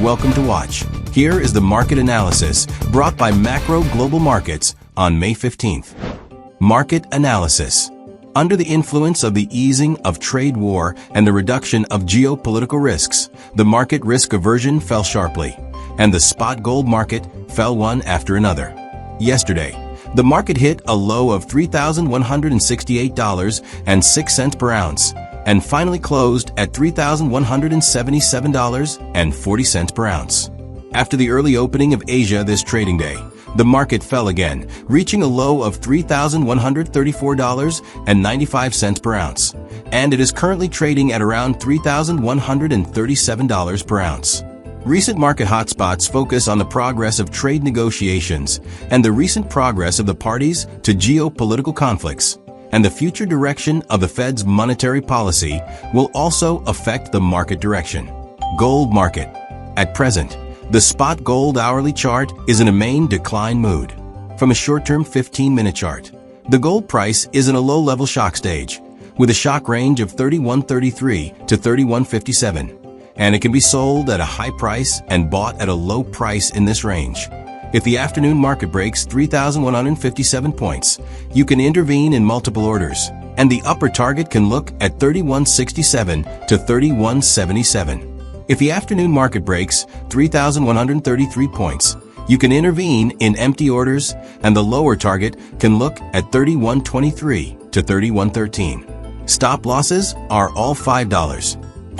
welcome to watch. Here is the market analysis brought by Macro Global Markets on May 15th. Market analysis. Under the influence of the easing of trade war and the reduction of geopolitical risks, the market risk aversion fell sharply, and the spot gold market fell one after another. Yesterday, the market hit a low of $3,168.06 per ounce and finally closed at $3,177.40 per ounce. After the early opening of Asia this trading day, the market fell again, reaching a low of $3,134.95 per ounce, and it is currently trading at around $3,137 per ounce. Recent market hotspots focus on the progress of trade negotiations and the recent progress of the parties to geopolitical conflicts, and the future direction of the Fed's monetary policy will also affect the market direction. Gold market. At present, the spot gold hourly chart is in a main decline mood. From a short-term 15-minute chart, the gold price is in a low-level shock stage, with a shock range of 31.33 to 31.57, and it can be sold at a high price and bought at a low price in this range. If the afternoon market breaks 3,157 points, you can intervene in multiple orders, and the upper target can look at 31.67 to 31.77. If the afternoon market breaks 3,133 points, you can intervene in empty orders, and the lower target can look at 31.23 to 31.13. Stop losses are all $5.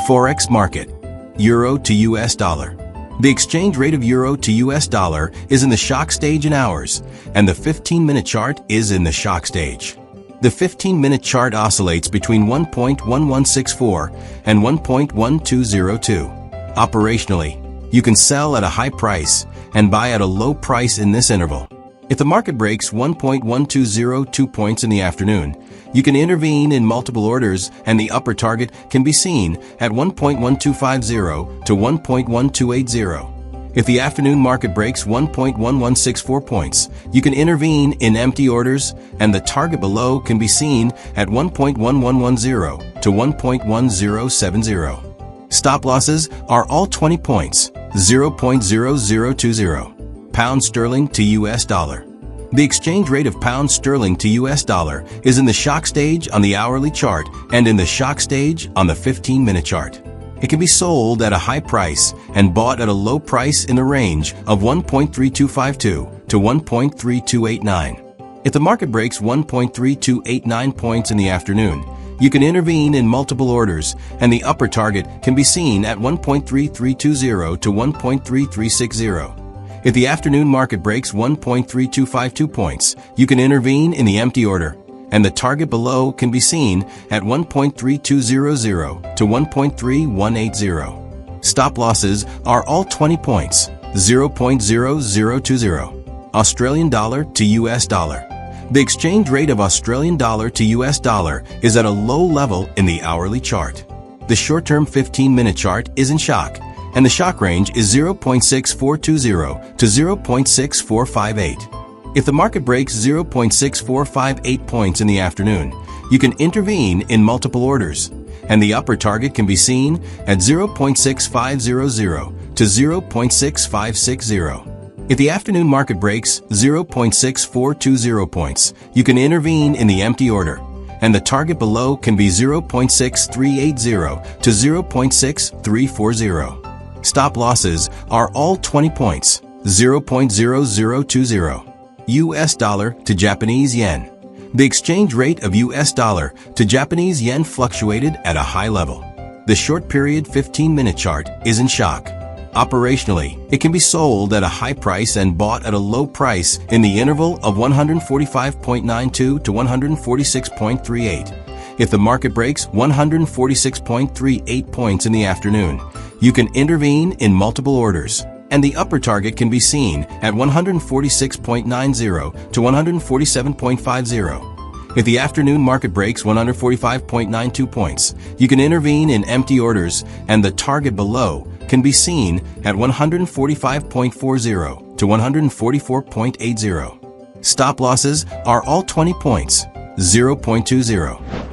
Forex market. Euro to US dollar. The exchange rate of euro to US dollar is in the shock stage in hours, and the 15-minute chart is in the shock stage. The 15-minute chart oscillates between 1.1164 and 1.1202. Operationally, you can sell at a high price and buy at a low price in this interval. If the market breaks 1.1202 points in the afternoon, you can intervene in multiple orders, and the upper target can be seen at 1.1250 to 1.1280. If the afternoon market breaks 1.1164 points, you can intervene in empty orders, and the target below can be seen at 1.1110 to 1.1070. Stop losses are all 20 points, 0.0020. Pound sterling to US dollar. The exchange rate of pound sterling to US dollar is in the shock stage on the hourly chart and in the shock stage on the 15-minute chart. It can be sold at a high price and bought at a low price in the range of 1.3252 to 1.3289. If the market breaks 1.3289 points in the afternoon, you can intervene in multiple orders, and the upper target can be seen at 1.3320 to 1.3360. If the afternoon market breaks 1.3252 points, you can intervene in the empty order, and the target below can be seen at 1.3200 to 1.3180. Stop losses are all 20 points, 0.0020. Australian dollar to US dollar. The exchange rate of Australian dollar to US dollar is at a low level in the hourly chart. The short-term 15-minute chart is in shock, and the shock range is 0.6420 to 0.6458. If the market breaks 0.6458 points in the afternoon, you can intervene in multiple orders, and the upper target can be seen at 0.6500 to 0.6560. If the afternoon market breaks 0.6420 points, you can intervene in the empty order, and the target below can be 0.6380 to 0.6340. Stop losses are all 20 points, 0.0020. US dollar to Japanese yen. The exchange rate of US dollar to Japanese yen fluctuated at a high level. The short period 15-minute chart is in shock. Operationally, it can be sold at a high price and bought at a low price in the interval of 145.92 to 146.38. If the market breaks 146.38 points in the afternoon, you can intervene in multiple orders, and the upper target can be seen at 146.90 to 147.50. If the afternoon market breaks 145.92 points, you can intervene in empty orders, and the target below can be seen at 145.40 to 144.80. Stop losses are all 20 points, 0.20.